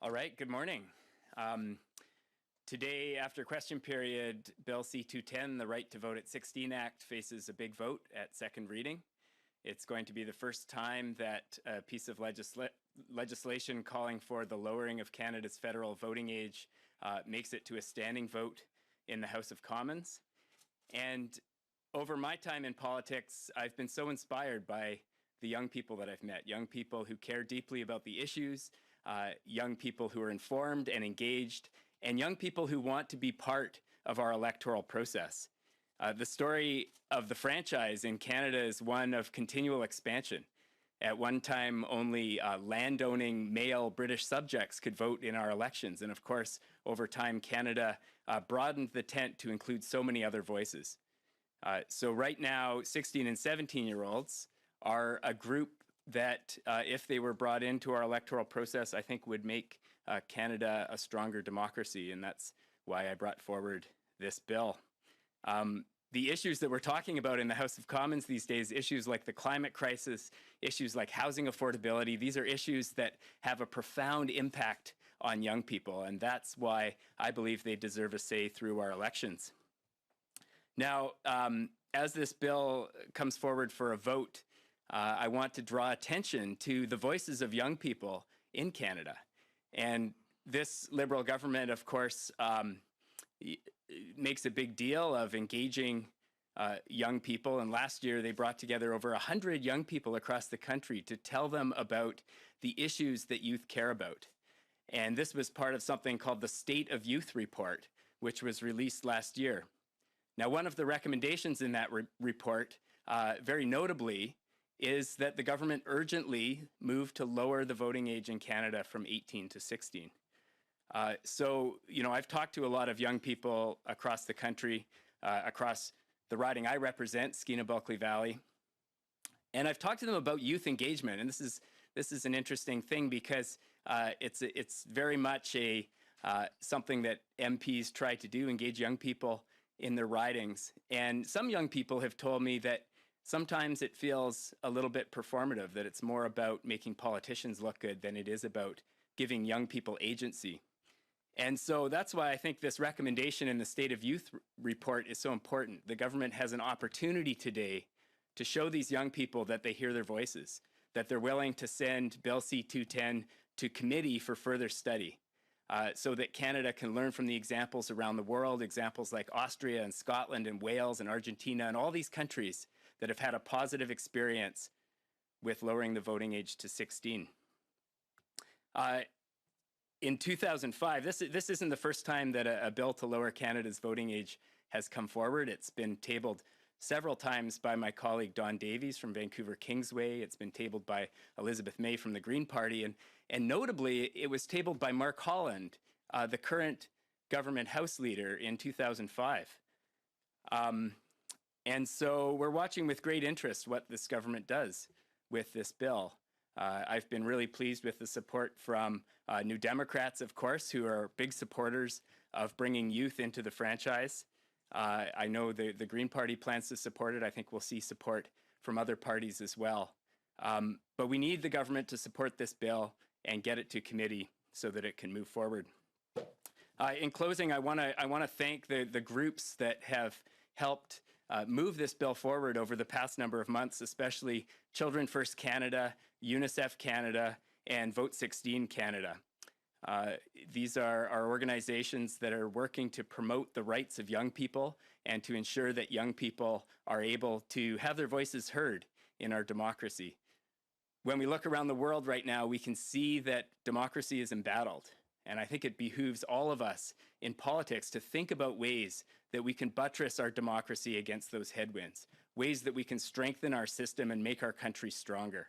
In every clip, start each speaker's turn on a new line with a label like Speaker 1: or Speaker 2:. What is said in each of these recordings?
Speaker 1: All right, good morning. Today, after question period, Bill C-210, the Right to Vote at 16 Act, faces a big vote at second reading. It's going to be the first time that a piece of legislation calling for the lowering of Canada's federal voting age makes it to a standing vote in the House of Commons. And over my time in politics, I've been so inspired by the young people that I've met, young people who care deeply about the issues, young people who are informed and engaged, and young people who want to be part of our electoral process. The story of the franchise in Canada is one of continual expansion. At one time, only landowning male British subjects could vote in our elections. And of course, over time, Canada broadened the tent to include so many other voices. So right now, 16 and 17-year-olds are a group that, if they were brought into our electoral process, I think would make Canada a stronger democracy. And that's why I brought forward this bill. The issues that we're talking about in the House of Commons these days, issues like the climate crisis, issues like housing affordability, these are issues that have a profound impact on young people. And that's why I believe they deserve a say through our elections. Now, as this bill comes forward for a vote, I want to draw attention to the voices of young people in Canada. And this Liberal government, of course, makes a big deal of engaging young people. And last year, they brought together over 100 young people across the country to tell them about the issues that youth care about. And this was part of something called the State of Youth Report, which was released last year. Now, one of the recommendations in that report, very notably, is that the government urgently move to lower the voting age in Canada from 18 to 16. So, I've talked to a lot of young people across the country, across the riding I represent, Skeena-Bulkley Valley, and I've talked to them about youth engagement. And this is an interesting thing because it's very much something that MPs try to do, engage young people in their ridings. And some young people have told me that sometimes it feels a little bit performative, that it's more about making politicians look good than it is about giving young people agency. And so that's why I think this recommendation in the State of Youth report is so important. The government has an opportunity today to show these young people that they hear their voices, that they're willing to send Bill C-210 to committee for further study, so that Canada can learn from the examples around the world, examples like Austria and Scotland and Wales and Argentina and all these countries that have had a positive experience with lowering the voting age to 16. In 2005, this isn't the first time that a bill to lower Canada's voting age has come forward. It's been tabled several times by my colleague Don Davies from Vancouver Kingsway. It's been tabled by Elizabeth May from the Green Party. And notably, it was tabled by Mark Holland, the current government House leader, in 2005. And so we're watching with great interest what this government does with this bill. I've been really pleased with the support from New Democrats, of course, who are big supporters of bringing youth into the franchise. I know the Green Party plans to support it. I think we'll see support from other parties as well. But we need the government to support this bill and get it to committee so that it can move forward. In closing, I want to thank the groups that have helped move this bill forward over the past number of months, especially Children First Canada, UNICEF Canada, and Vote 16 Canada. These are our organizations that are working to promote the rights of young people and to ensure that young people are able to have their voices heard in our democracy. When we look around the world right now, we can see that democracy is embattled. And I think it behooves all of us in politics to think about ways that we can buttress our democracy against those headwinds, ways that we can strengthen our system and make our country stronger.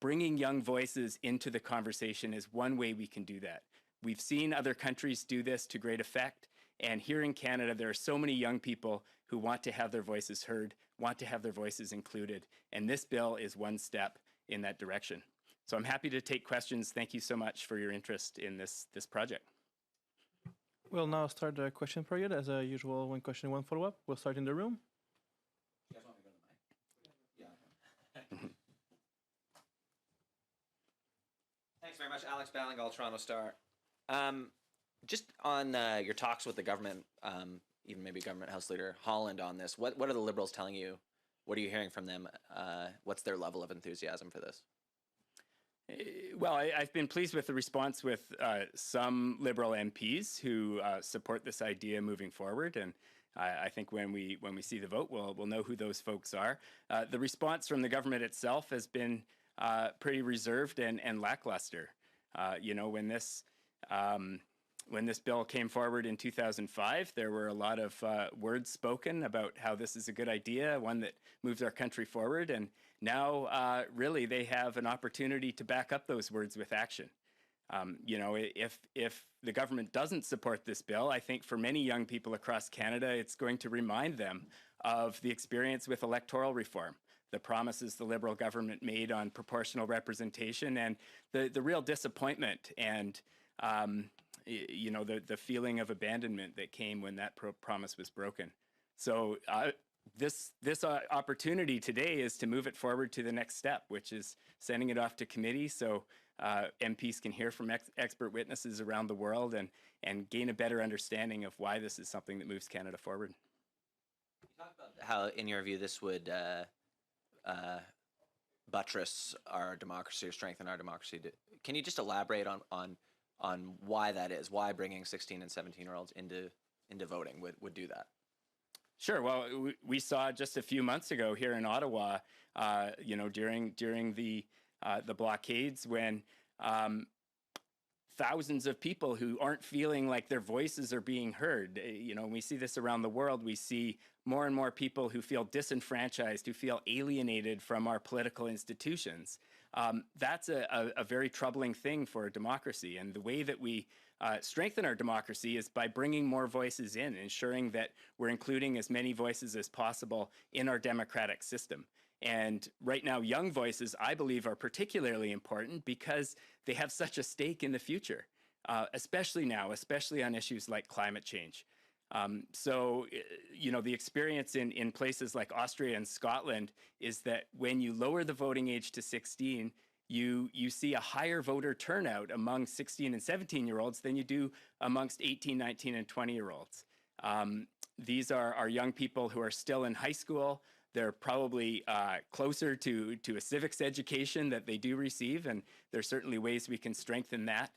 Speaker 1: Bringing young voices into the conversation is one way we can do that. We've seen other countries do this to great effect. And here in Canada, there are so many young people who want to have their voices heard, want to have their voices included. And this bill is one step in that direction. So I'm happy to take questions. Thank you so much for your interest in this project.
Speaker 2: We'll now start the question period. As usual, one question, one follow-up. We'll start in the room.
Speaker 3: You guys want me to go to the mic? Yeah. Thanks very much. Alex Ballingal, Toronto Star. Just on your talks with the government, even maybe Government House Leader Holland on this, what are the Liberals telling you? What are you hearing from them? What's their level of enthusiasm for this?
Speaker 1: Well, I've been pleased with the response with some Liberal MPs who support this idea moving forward, and I think when we see the vote, we'll know who those folks are. The response from the government itself has been pretty reserved and lackluster. You know, when this bill came forward in 2005, there were a lot of words spoken about how this is a good idea, one that moves our country forward, and now really they have an opportunity to back up those words with action. You know, if the government doesn't support this bill, I think for many young people across Canada, it's going to remind them of the experience with electoral reform, the promises the Liberal government made on proportional representation, and the real disappointment and you know, the feeling of abandonment that came when that promise was broken. So this opportunity today is to move it forward to the next step, which is sending it off to committee so MPs can hear from expert witnesses around the world and gain a better understanding of why this is something that moves Canada forward.
Speaker 3: You talk about how, in your view, this would buttress our democracy or strengthen our democracy. Can you just elaborate on why that is? Why bringing 16 and 17-year-olds into voting would do that?
Speaker 1: Sure. Well, we saw just a few months ago here in Ottawa, you know, during the blockades, when thousands of people who aren't feeling like their voices are being heard. You know, we see this around the world. We see more and more people who feel disenfranchised, who feel alienated from our political institutions. That's a very troubling thing for a democracy. And the way that we strengthen our democracy is by bringing more voices in, ensuring that we're including as many voices as possible in our democratic system. And right now, young voices, I believe, are particularly important because they have such a stake in the future, especially now, especially on issues like climate change. So, you know, the experience in places like Austria and Scotland is that when you lower the voting age to 16, you see a higher voter turnout among 16 and 17-year-olds than you do amongst 18, 19, and 20-year-olds. These are young people who are still in high school. They're probably closer to a civics education that they do receive, and there's certainly ways we can strengthen that.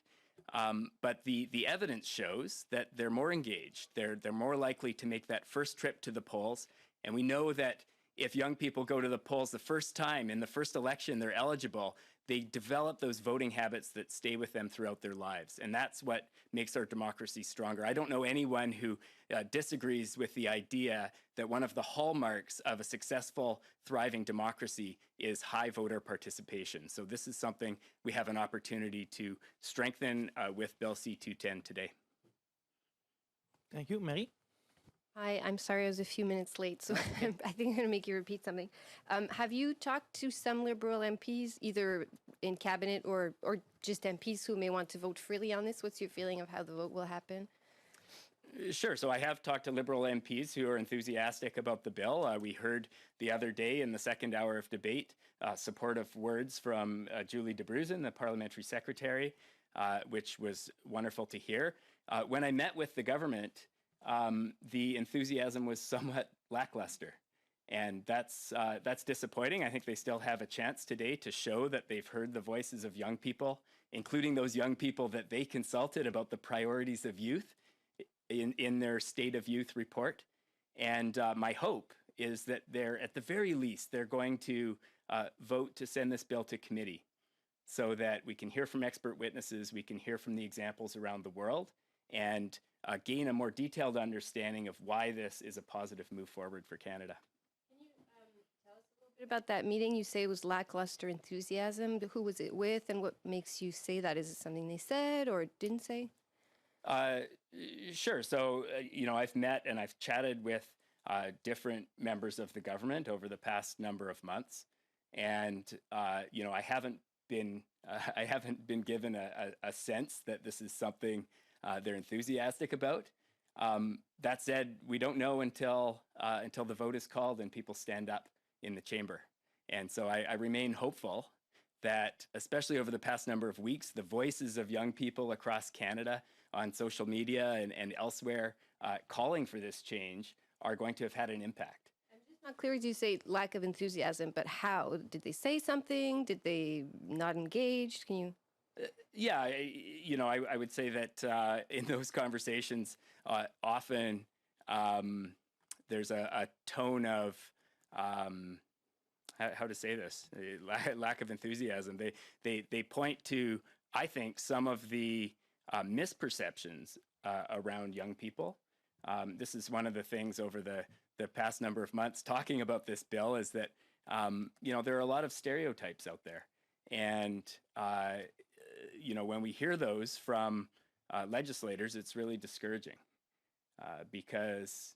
Speaker 1: But the evidence shows that they're more engaged. They're more likely to make that first trip to the polls, and we know that if young people go to the polls the first time in the first election they're eligible, they develop those voting habits that stay with them throughout their lives. And that's what makes our democracy stronger. I don't know anyone who disagrees with the idea that one of the hallmarks of a successful, thriving democracy is high voter participation. So this is something we have an opportunity to strengthen with Bill C-210 today.
Speaker 2: Thank you. Marie?
Speaker 4: Hi, I'm sorry I was a few minutes late, so I think I'm going to make you repeat something. Have you talked to some Liberal MPs, either in cabinet or just MPs who may want to vote freely on this? What's your feeling of how the vote will happen?
Speaker 1: Sure. So I have talked to Liberal MPs who are enthusiastic about the bill. We heard the other day in the second hour of debate supportive words from Julie DeBruzen, the parliamentary secretary, which was wonderful to hear. When I met with the government, the enthusiasm was somewhat lackluster. And that's disappointing. I think they still have a chance today to show that they've heard the voices of young people, including those young people that they consulted about the priorities of youth in their State of Youth report. And my hope is that at the very least, they're going to vote to send this bill to committee so that we can hear from expert witnesses, we can hear from the examples around the world, and gain a more detailed understanding of why this is a positive move forward for Canada.
Speaker 4: Can you tell us a little bit about that meeting? You say it was lackluster enthusiasm. Who was it with, and what makes you say that? Is it something they said or didn't say?
Speaker 1: Sure. So, you know, I've met and I've chatted with different members of the government over the past number of months, and you know, I haven't been given a sense that this is something they're enthusiastic about. That said, we don't know until the vote is called and people stand up in the chamber. And so I remain hopeful that, especially over the past number of weeks, the voices of young people across Canada on social media and elsewhere calling for this change are going to have had an impact.
Speaker 4: I'm just not clear as you say lack of enthusiasm, but how? Did they say something? Did they not engage? Can you?
Speaker 1: Yeah, I would say that in those conversations, often there's a tone of how to say this, lack of enthusiasm. They point to, I think, some of the misperceptions around young people. This is one of the things over the past number of months talking about this bill is that, there are a lot of stereotypes out there. And, when we hear those from legislators, it's really discouraging because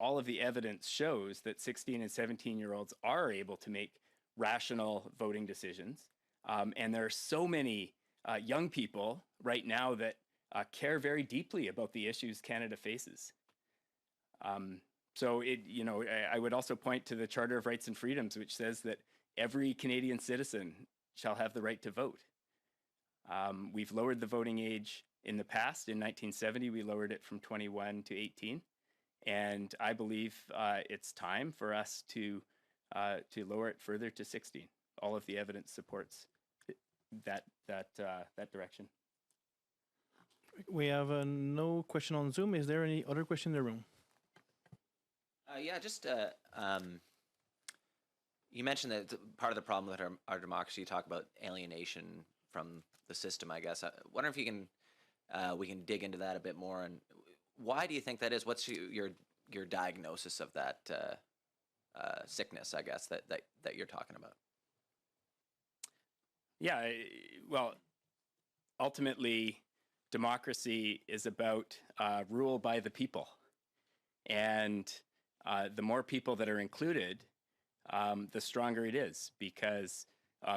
Speaker 1: all of the evidence shows that 16 and 17-year-olds are able to make rational voting decisions. And there are so many young people right now that care very deeply about the issues Canada faces. So I would also point to the Charter of Rights and Freedoms, which says that every Canadian citizen shall have the right to vote. We've lowered the voting age in the past. In 1970, we lowered it from 21 to 18. And I believe it's time for us to lower it further to 16. All of the evidence supports that direction.
Speaker 2: We have no question on Zoom. Is there any other question in the room?
Speaker 3: Yeah, just you mentioned that part of the problem with our democracy, you talk about alienation from the system, I guess. I wonder if you can we can dig into that a bit more. And why do you think that is? What's your diagnosis of that sickness, I guess, that you're talking about?
Speaker 1: Yeah, well, ultimately, democracy is about rule by the people. And the more people that are included, the stronger it is. Because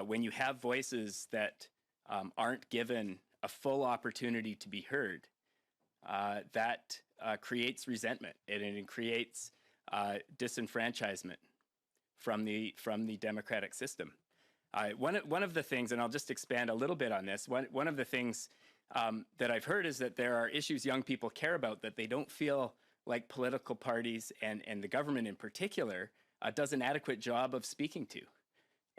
Speaker 1: when you have voices that aren't given a full opportunity to be heard, that creates resentment and it creates disenfranchisement from the democratic system. One of the things, and I'll just expand a little bit on this, one of the things that I've heard is that there are issues young people care about that they don't feel like political parties and the government in particular does an adequate job of speaking to.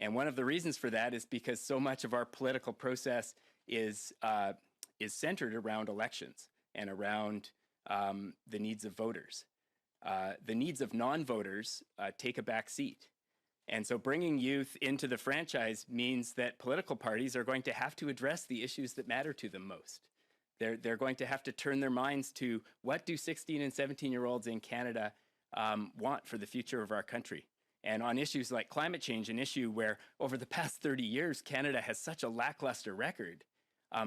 Speaker 1: And one of the reasons for that is because so much of our political process is centered around elections and around the needs of voters. The needs of non-voters take a back seat. And so bringing youth into the franchise means that political parties are going to have to address the issues that matter to them most. They're going to have to turn their minds to what do 16 and 17-year-olds in Canada want for the future of our country. And on issues like climate change, an issue where over the past 30 years, Canada has such a lackluster record,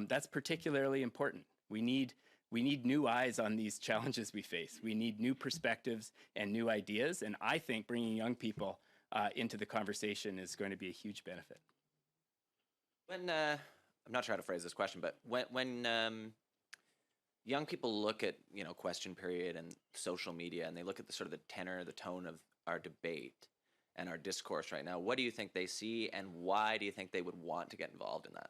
Speaker 1: that's particularly important. We need new eyes on these challenges we face. We need new perspectives and new ideas. And I think bringing young people into the conversation is going to be a huge benefit.
Speaker 3: When I'm not sure how to phrase this question, but when young people look at question period and social media, and they look at the sort of the tenor, the tone of our debate and our discourse right now, what do you think they see, and why do you think they would want to get involved in that?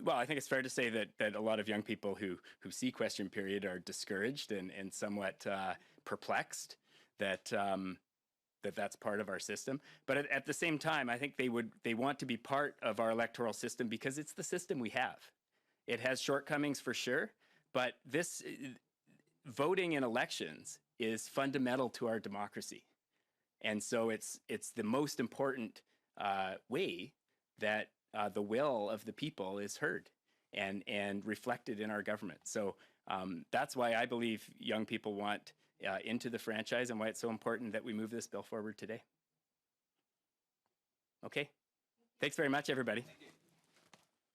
Speaker 1: Well, I think it's fair to say that a lot of young people who see question period are discouraged and somewhat perplexed that that's part of our system. But at the same time, I think they want to be part of our electoral system because it's the system we have. It has shortcomings for sure, but this voting in elections is fundamental to our democracy. And so it's the most important way that the will of the people is heard and reflected in our government. So that's why I believe young people want into the franchise and why it's so important that we move this bill forward today. Okay. Thanks very much, everybody.
Speaker 3: Thank you.